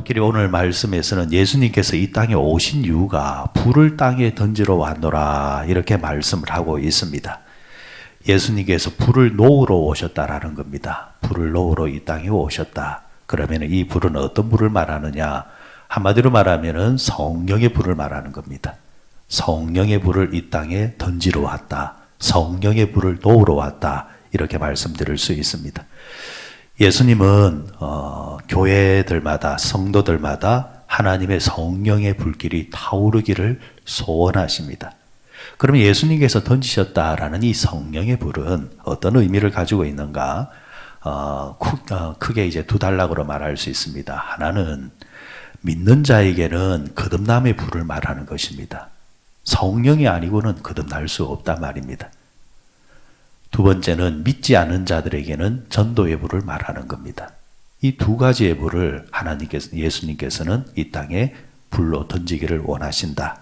우리끼리 오늘 말씀에서는 예수님께서 이 땅에 오신 이유가 불을 땅에 던지러 왔노라 이렇게 말씀을 하고 있습니다. 예수님께서 불을 놓으러 오셨다라는 겁니다. 불을 놓으러 이 땅에 오셨다. 그러면 이 불은 어떤 불을 말하느냐? 한마디로 말하면 성령의 불을 말하는 겁니다. 성령의 불을 이 땅에 던지러 왔다. 성령의 불을 놓으러 왔다. 이렇게 말씀드릴 수 있습니다. 예수님은 교회들마다 성도들마다 하나님의 성령의 불길이 타오르기를 소원하십니다. 그럼 예수님께서 던지셨다라는 이 성령의 불은 어떤 의미를 가지고 있는가? 크게 이제 두 단락으로 말할 수 있습니다. 하나는 믿는 자에게는 거듭남의 불을 말하는 것입니다. 성령이 아니고는 거듭날 수 없단 말입니다. 두 번째는 믿지 않는 자들에게는 전도의 불을 말하는 겁니다. 이 두 가지의 불을 예수님께서는 이 땅에 불로 던지기를 원하신다.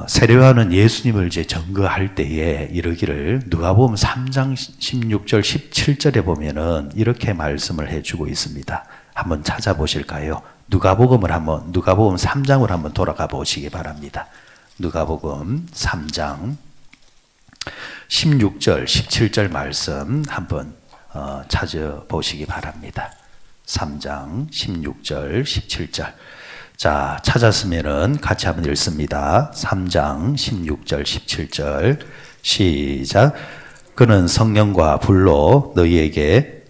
세례요한은 예수님을 이제 증거할 때에 이르기를 누가복음 3장 16절 17절에 보면은 이렇게 말씀을 해주고 있습니다. 한번 찾아보실까요? 누가복음 3장으로 한번 돌아가 보시기 바랍니다. 누가복음 3장 16절 17절 말씀 한번 찾아보시기 바랍니다. 3장 16절 17절. 자, 찾았으면은 같이 한번 읽습니다. 3장 16절 17절 시작. 그는 성령과 불로 너희에게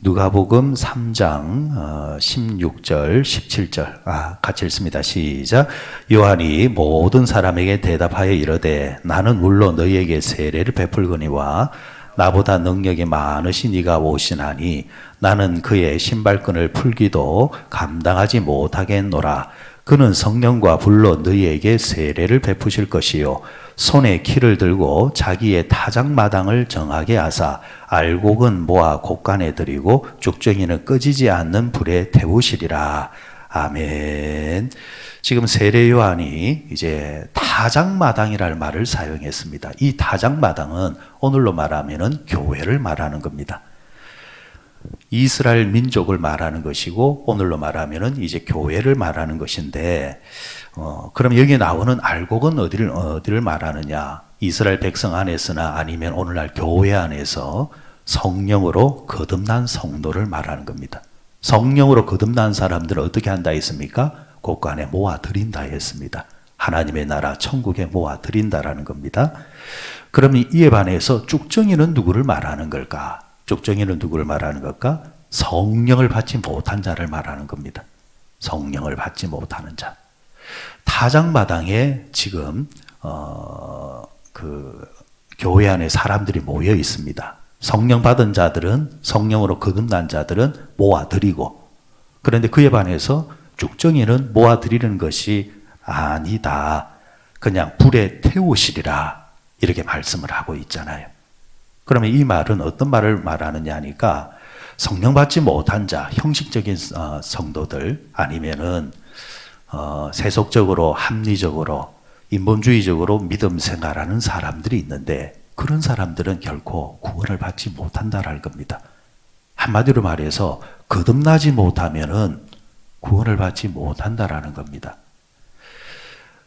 누가복음 3장 16절 17절 같이 읽습니다. 시작. 요한이 모든 사람에게 대답하여 이르되 나는 물로 너희에게 세례를 베풀거니와 나보다 능력이 많으신 이가 오시나니 나는 그의 신발끈을 풀기도 감당하지 못하겠노라. 그는 성령과 불로 너희에게 세례를 베푸실 것이요 손에 키를 들고 자기의 타작마당을 정하게 하사 알곡은 모아 곳간에 들이고 쭉정이는 꺼지지 않는 불에 태우시리라. 아멘. 지금 세례 요한이 이제 타작마당이라는 말을 사용했습니다. 이 타작마당은 오늘로 말하면은 교회를 말하는 겁니다. 이스라엘 민족을 말하는 것이고 오늘로 말하면은 이제 교회를 말하는 것인데 그럼 여기 나오는 알곡은 어디를 말하느냐? 이스라엘 백성 안에서나 아니면 오늘날 교회 안에서 성령으로 거듭난 성도를 말하는 겁니다. 성령으로 거듭난 사람들은 어떻게 한다 했습니까? 곳간에 모아 드린다 했습니다. 하나님의 나라 천국에 모아 드린다라는 겁니다. 그러면 이에 반해서 쭉정이는 누구를 말하는 걸까? 쭉정이는 누구를 말하는 걸까? 성령을 받지 못한 자를 말하는 겁니다. 성령을 받지 못하는 자. 타작마당에 지금 그 교회 안에 사람들이 모여 있습니다. 성령 받은 자들은 성령으로 거듭난 자들은 모아드리고 그런데 그에 반해서 쭉정이는 모아드리는 것이 아니다. 그냥 불에 태우시리라 이렇게 말씀을 하고 있잖아요. 그러면 이 말은 어떤 말을 말하느냐 하니까 성령 받지 못한 자, 형식적인 성도들 아니면은 세속적으로 합리적으로 인본주의적으로 믿음 생활하는 사람들이 있는데 그런 사람들은 결코 구원을 받지 못한다라는 겁니다. 한마디로 말해서 거듭나지 못하면은 구원을 받지 못한다라는 겁니다.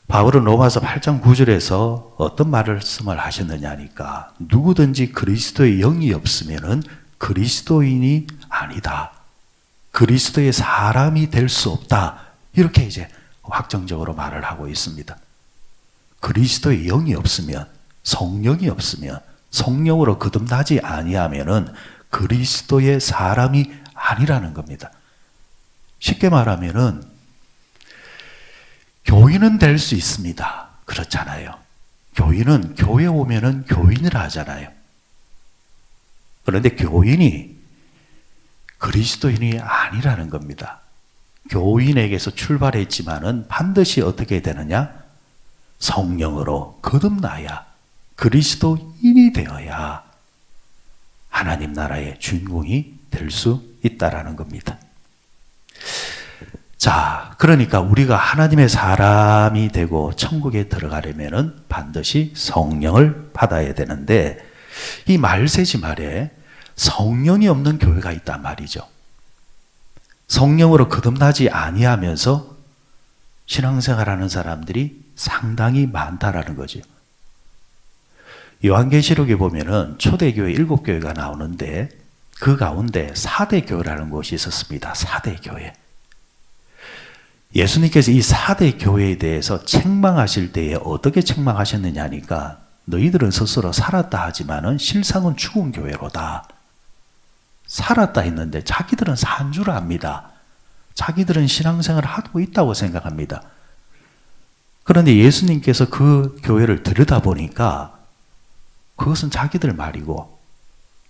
바울은 로마서 8장 9절에서 어떤 말씀을 하셨느냐 하니까 누구든지 그리스도의 영이 없으면은 그리스도인이 아니다. 그리스도의 사람이 될 수 없다. 이렇게 이제 확정적으로 말을 하고 있습니다. 그리스도의 영이 없으면 성령이 없으면 성령으로 거듭나지 아니하면은 그리스도의 사람이 아니라는 겁니다. 쉽게 말하면은 교인은 될 수 있습니다. 그렇잖아요. 교인은 교회 오면은 교인이라 하잖아요. 그런데 교인이 그리스도인이 아니라는 겁니다. 교인에게서 출발했지만은 반드시 어떻게 되느냐? 성령으로 거듭나야 그리스도인이 되어야 하나님 나라의 주인공이 될 수 있다라는 겁니다. 자, 그러니까 우리가 하나님의 사람이 되고 천국에 들어가려면은 반드시 성령을 받아야 되는데 이 말세지 말에 성령이 없는 교회가 있단 말이죠. 성령으로 거듭나지 아니하면서 신앙생활하는 사람들이 상당히 많다라는 거죠. 요한계시록에 보면은 초대교회 7교회가 나오는데 그 가운데 사대교회라는 곳이 있었습니다. 사대교회. 예수님께서 이 사대교회에 대해서 책망하실 때에 어떻게 책망하셨느냐 하니까 너희들은 스스로 살았다 하지만은 실상은 죽은 교회로다. 살았다 했는데 자기들은 산 줄 압니다. 자기들은 신앙생활을 하고 있다고 생각합니다. 그런데 예수님께서 그 교회를 들여다보니까 그것은 자기들 말이고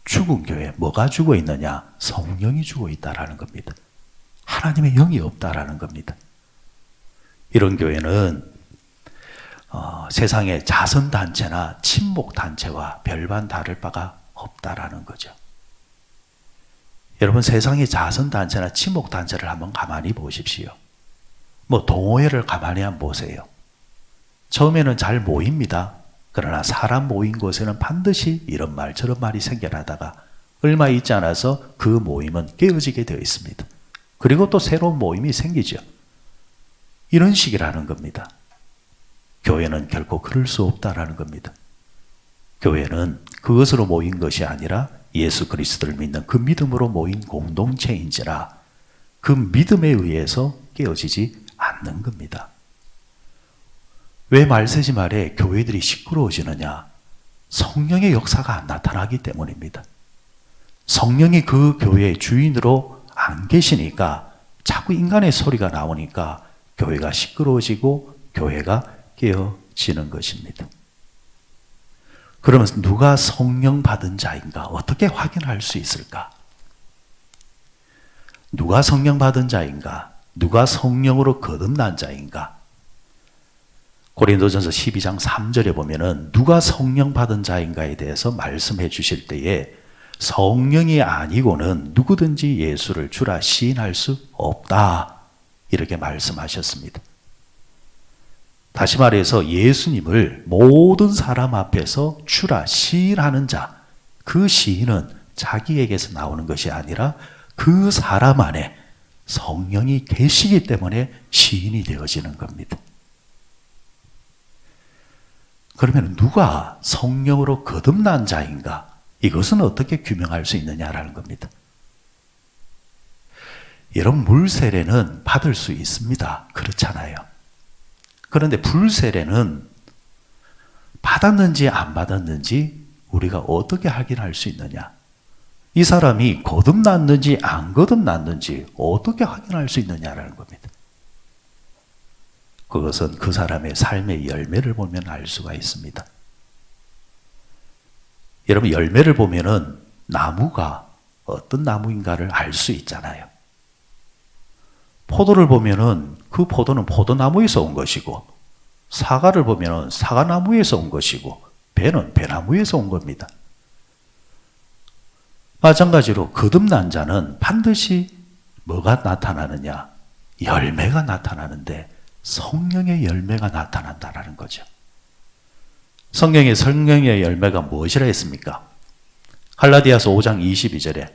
죽은 교회, 뭐가 죽어 있느냐? 성령이 죽어 있다라는 겁니다. 하나님의 영이 없다라는 겁니다. 이런 교회는 세상의 자선단체나 친목단체와 별반 다를 바가 없다라는 거죠. 여러분, 세상의 자선단체나 친목단체를 한번 가만히 보십시오. 동호회를 가만히 한번 보세요. 처음에는 잘 모입니다. 그러나 사람 모인 곳에는 반드시 이런 말 저런 말이 생겨나다가 얼마 있지 않아서 그 모임은 깨어지게 되어 있습니다. 그리고 또 새로운 모임이 생기죠. 이런 식이라는 겁니다. 교회는 결코 그럴 수 없다라는 겁니다. 교회는 그것으로 모인 것이 아니라 예수 그리스도를 믿는 그 믿음으로 모인 공동체인지라 그 믿음에 의해서 깨어지지 않는 겁니다. 왜 말세지 말에 교회들이 시끄러워지느냐? 성령의 역사가 안 나타나기 때문입니다. 성령이 그 교회의 주인으로 안 계시니까 자꾸 인간의 소리가 나오니까 교회가 시끄러워지고 교회가 깨어지는 것입니다. 그러면 누가 성령 받은 자인가? 어떻게 확인할 수 있을까? 누가 성령 받은 자인가? 누가 성령으로 거듭난 자인가? 고린도전서 12장 3절에 보면은 누가 성령 받은 자인가에 대해서 말씀해 주실 때에 성령이 아니고는 누구든지 예수를 주라 시인할 수 없다. 이렇게 말씀하셨습니다. 다시 말해서 예수님을 모든 사람 앞에서 주라 시인하는 자, 그 시인은 자기에게서 나오는 것이 아니라 그 사람 안에 성령이 계시기 때문에 시인이 되어지는 겁니다. 그러면 누가 성령으로 거듭난 자인가? 이것은 어떻게 규명할 수 있느냐라는 겁니다. 여러분, 물세례는 받을 수 있습니다. 그렇잖아요. 그런데 불세례는 받았는지 안 받았는지 우리가 어떻게 확인할 수 있느냐? 이 사람이 거듭났는지 안 거듭났는지 어떻게 확인할 수 있느냐라는 겁니다. 그것은 그 사람의 삶의 열매를 보면 알 수가 있습니다. 여러분, 열매를 보면은 나무가 어떤 나무인가를 알 수 있잖아요. 포도를 보면은 그 포도는 포도나무에서 온 것이고, 사과를 보면은 사과나무에서 온 것이고, 배는 배나무에서 온 겁니다. 마찬가지로 거듭난 자는 반드시 뭐가 나타나느냐? 열매가 나타나는데 성령의 열매가 나타난다는 거죠. 성령의 열매가 무엇이라 했습니까? 갈라디아서 5장 22절에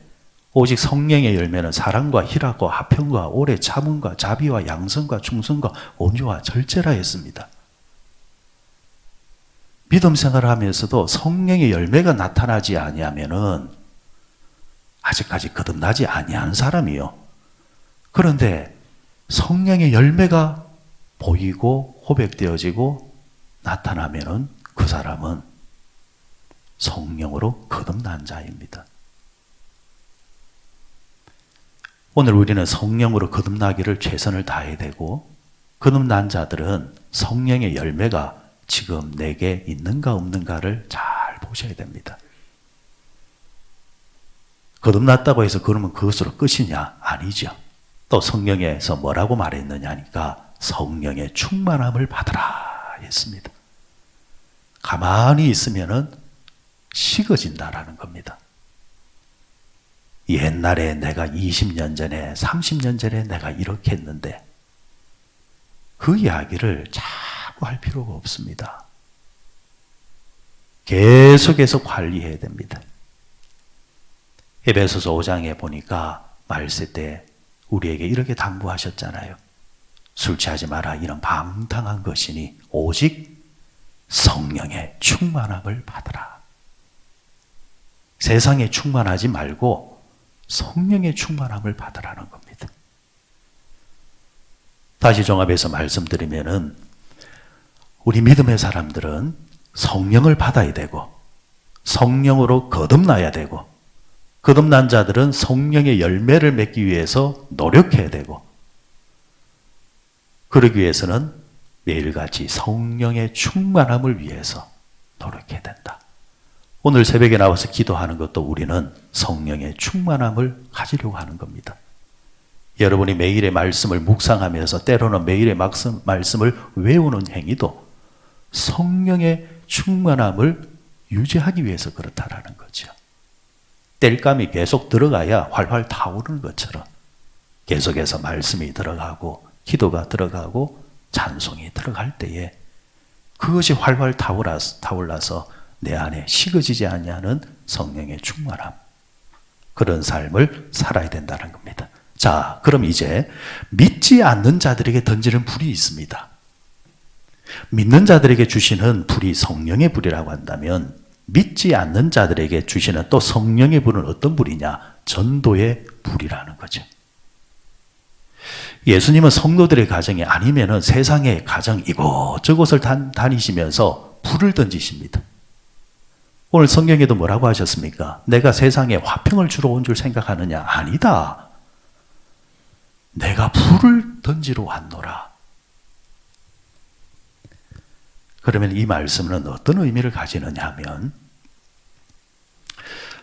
오직 성령의 열매는 사랑과 희락과 화평과 오래 참음과 자비와 양선과 충성과 온유와 절제라 했습니다. 믿음 생활을 하면서도 성령의 열매가 나타나지 아니하면은 아직까지 거듭나지 아니한 사람이요. 그런데 성령의 열매가 보이고 호백되어지고 나타나면은 그 사람은 성령으로 거듭난 자입니다. 오늘 우리는 성령으로 거듭나기를 최선을 다해야 되고, 거듭난 자들은 성령의 열매가 지금 내게 있는가 없는가를 잘 보셔야 됩니다. 거듭났다고 해서 그러면 그것으로 끝이냐? 아니죠. 또 성령에서 뭐라고 말했느냐 하니까 성령의 충만함을 받으라 했습니다. 가만히 있으면은 식어진다라는 겁니다. 옛날에 내가 20년 전에 30년 전에 내가 이렇게 했는데 그 이야기를 자꾸 할 필요가 없습니다. 계속해서 관리해야 됩니다. 에베소서 5장에 보니까 말세 때 우리에게 이렇게 당부하셨잖아요. 술 취하지 마라. 이런 방탕한 것이니 오직 성령의 충만함을 받으라. 세상에 충만하지 말고 성령의 충만함을 받으라는 겁니다. 다시 종합해서 말씀드리면은 우리 믿음의 사람들은 성령을 받아야 되고 성령으로 거듭나야 되고 거듭난 자들은 성령의 열매를 맺기 위해서 노력해야 되고 그러기 위해서는 매일같이 성령의 충만함을 위해서 노력해야 된다. 오늘 새벽에 나와서 기도하는 것도 우리는 성령의 충만함을 가지려고 하는 겁니다. 여러분이 매일의 말씀을 묵상하면서 때로는 매일의 말씀을 외우는 행위도 성령의 충만함을 유지하기 위해서 그렇다라는 거죠. 땔감이 계속 들어가야 활활 타오르는 것처럼 계속해서 말씀이 들어가고 기도가 들어가고 찬송이 들어갈 때에 그것이 활활 타올라서 내 안에 식어지지 않냐는 성령의 충만함, 그런 삶을 살아야 된다는 겁니다. 자, 그럼 이제 믿지 않는 자들에게 던지는 불이 있습니다. 믿는 자들에게 주시는 불이 성령의 불이라고 한다면 믿지 않는 자들에게 주시는 또 성령의 불은 어떤 불이냐? 전도의 불이라는 거죠. 예수님은 성도들의 가정이 아니면은 세상의 가정 이곳저곳을 다니시면서 불을 던지십니다. 오늘 성경에도 뭐라고 하셨습니까? 내가 세상에 화평을 주러 온 줄 생각하느냐? 아니다. 내가 불을 던지러 왔노라. 그러면 이 말씀은 어떤 의미를 가지느냐 하면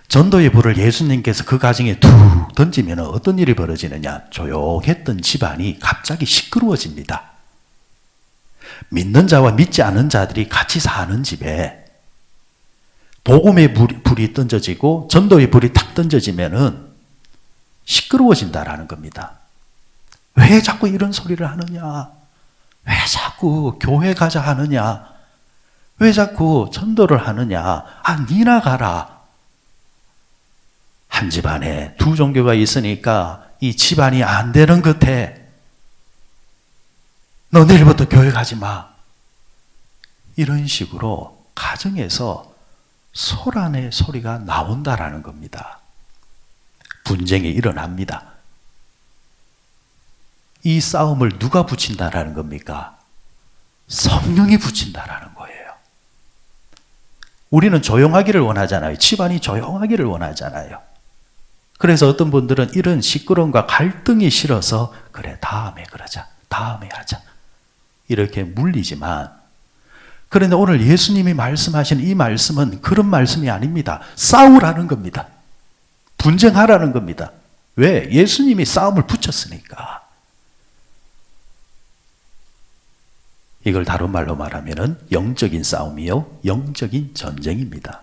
전도의 불을 예수님께서 그 가정에 툭 던지면 어떤 일이 벌어지느냐? 조용했던 집안이 갑자기 시끄러워집니다. 믿는 자와 믿지 않은 자들이 같이 사는 집에 복음의 불이 던져지고 전도의 불이 탁 던져지면은 시끄러워진다라는 겁니다. 왜 자꾸 이런 소리를 하느냐? 왜 자꾸 교회 가자 하느냐? 왜 자꾸 전도를 하느냐? 아, 니나 가라. 한 집안에 두 종교가 있으니까 이 집안이 안 되는 것 같아. 너 내일부터 교회 가지 마. 이런 식으로 가정에서 소란의 소리가 나온다라는 겁니다. 분쟁이 일어납니다. 이 싸움을 누가 붙인다라는 겁니까? 성령이 붙인다라는 거예요. 우리는 조용하기를 원하잖아요. 집안이 조용하기를 원하잖아요. 그래서 어떤 분들은 이런 시끄러움과 갈등이 싫어서 그래 다음에 그러자, 다음에 하자 이렇게 물리지만, 그런데 오늘 예수님이 말씀하신 이 말씀은 그런 말씀이 아닙니다. 싸우라는 겁니다. 분쟁하라는 겁니다. 왜? 예수님이 싸움을 붙였으니까. 이걸 다른 말로 말하면 영적인 싸움이요, 영적인 전쟁입니다.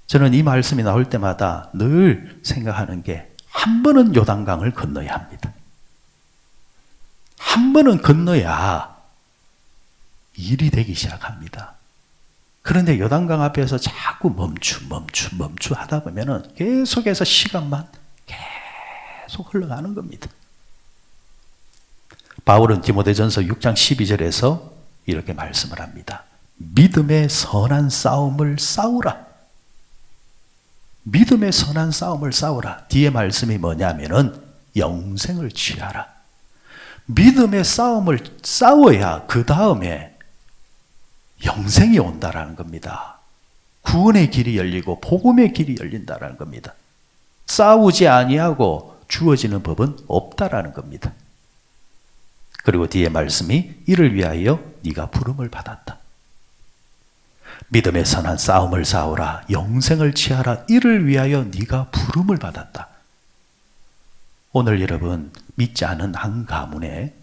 저는 이 말씀이 나올 때마다 늘 생각하는 게 한 번은 요단강을 건너야 합니다. 한 번은 건너야 일이 되기 시작합니다. 그런데 요단강 앞에서 자꾸 멈추 하다 보면은 계속해서 시간만 계속 흘러가는 겁니다. 바울은 디모데전서 6장 12절에서 이렇게 말씀을 합니다. 믿음의 선한 싸움을 싸우라. 믿음의 선한 싸움을 싸우라. 뒤에 말씀이 뭐냐면은 영생을 취하라. 믿음의 싸움을 싸워야 그 다음에 영생이 온다라는 겁니다. 구원의 길이 열리고 복음의 길이 열린다라는 겁니다. 싸우지 아니하고 주어지는 법은 없다라는 겁니다. 그리고 뒤에 말씀이 이를 위하여 네가 부름을 받았다. 믿음의 선한 싸움을 싸우라. 영생을 취하라. 이를 위하여 네가 부름을 받았다. 오늘 여러분 믿지 않은 한 가문에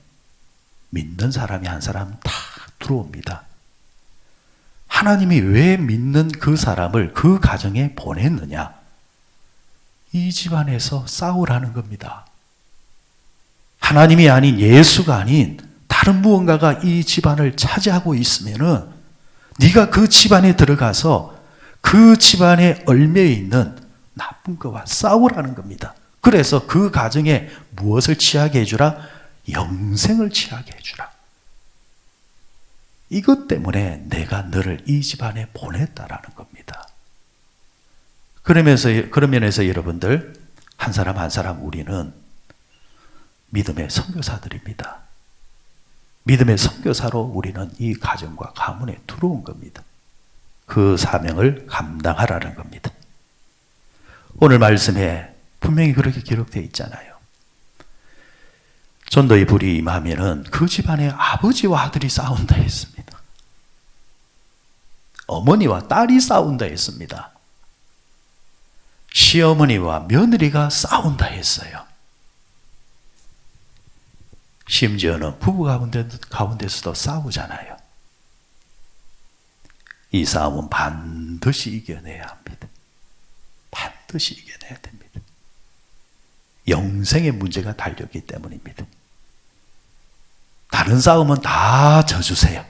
믿는 사람이 한 사람 다 들어옵니다. 하나님이 왜 믿는 그 사람을 그 가정에 보냈느냐? 이 집안에서 싸우라는 겁니다. 하나님이 아닌 예수가 아닌 다른 무언가가 이 집안을 차지하고 있으면은 네가 그 집안에 들어가서 그 집안에 얽매여 있는 나쁜 것과 싸우라는 겁니다. 그래서 그 가정에 무엇을 취하게 해주라? 영생을 취하게 해주라. 이것 때문에 내가 너를 이 집안에 보냈다라는 겁니다. 그런 면에서 여러분들, 한 사람 한 사람 우리는 믿음의 선교사들입니다. 믿음의 선교사로 우리는 이 가정과 가문에 들어온 겁니다. 그 사명을 감당하라는 겁니다. 오늘 말씀에 분명히 그렇게 기록되어 있잖아요. 전도의 불이 임하면은 그 집안에 아버지와 아들이 싸운다 했습니다. 어머니와 딸이 싸운다 했습니다. 시어머니와 며느리가 싸운다 했어요. 심지어는 부부 가운데서도 싸우잖아요. 이 싸움은 반드시 이겨내야 합니다. 반드시 이겨내야 됩니다. 영생의 문제가 달렸기 때문입니다. 다른 싸움은 다 져주세요.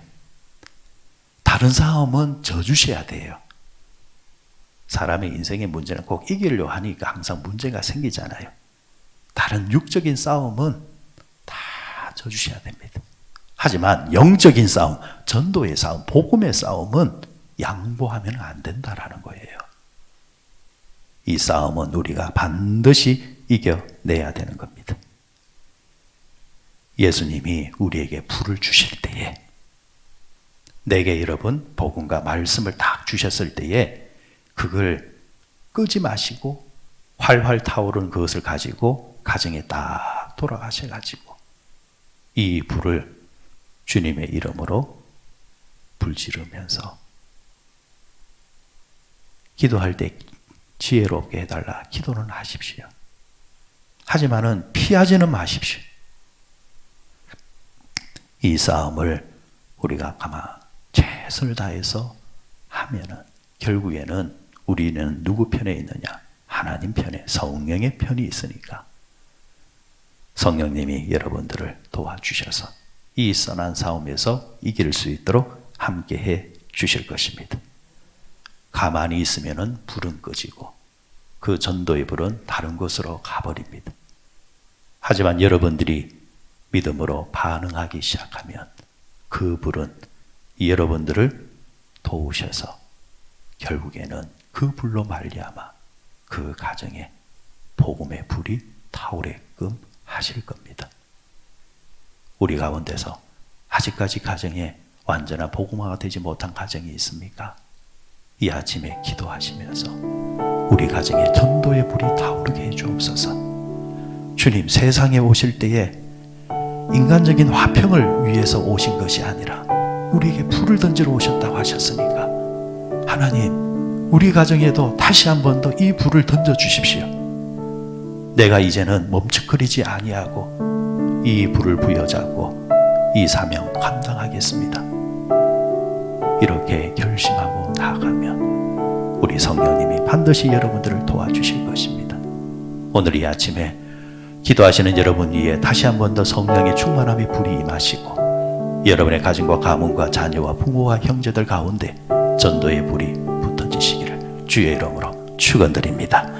다른 싸움은 져주셔야 돼요. 사람의 인생의 문제는 꼭 이기려고 하니까 항상 문제가 생기잖아요. 다른 육적인 싸움은 다 져주셔야 됩니다. 하지만 영적인 싸움, 전도의 싸움, 복음의 싸움은 양보하면 안 된다라는 거예요. 이 싸움은 우리가 반드시 이겨내야 되는 겁니다. 예수님이 우리에게 불을 주실 때에, 내게 여러분 복음과 말씀을 딱 주셨을 때에 그걸 끄지 마시고 활활 타오르는 그것을 가지고 가정에 딱 돌아가셔가지고 이 불을 주님의 이름으로 불지르면서 기도할 때 지혜롭게 해달라 기도는 하십시오. 하지만은 피하지는 마십시오. 이 싸움을 우리가 가만 최선을 다해서 하면은 결국에는 우리는 누구 편에 있느냐? 하나님 편에, 성령의 편이 있으니까 성령님이 여러분들을 도와주셔서 이 선한 싸움에서 이길 수 있도록 함께해 주실 것입니다. 가만히 있으면은 불은 꺼지고 그 전도의 불은 다른 곳으로 가버립니다. 하지만 여러분들이 믿음으로 반응하기 시작하면 그 불은 여러분들을 도우셔서 결국에는 그 불로 말미암아 그 가정에 복음의 불이 타오르게끔 하실 겁니다. 우리 가운데서 아직까지 가정에 완전한 복음화가 되지 못한 가정이 있습니까? 이 아침에 기도하시면서 우리 가정에 전도의 불이 타오르게 해주옵소서. 주님, 세상에 오실 때에 인간적인 화평을 위해서 오신 것이 아니라 우리에게 불을 던지러 오셨다고 하셨으니까 하나님, 우리 가정에도 다시 한 번 더 이 불을 던져 주십시오. 내가 이제는 멈칫거리지 아니하고 이 불을 부여잡고 이 사명 감당하겠습니다. 이렇게 결심하고 나아가면 우리 성령님이 반드시 여러분들을 도와주실 것입니다. 오늘 이 아침에 기도하시는 여러분 위에 다시 한 번 더 성령의 충만함의 불이 임하시고 여러분의 가정과 가문과 자녀와 부모와 형제들 가운데 전도의 불이 붙어지시기를 주의 이름으로 축원드립니다.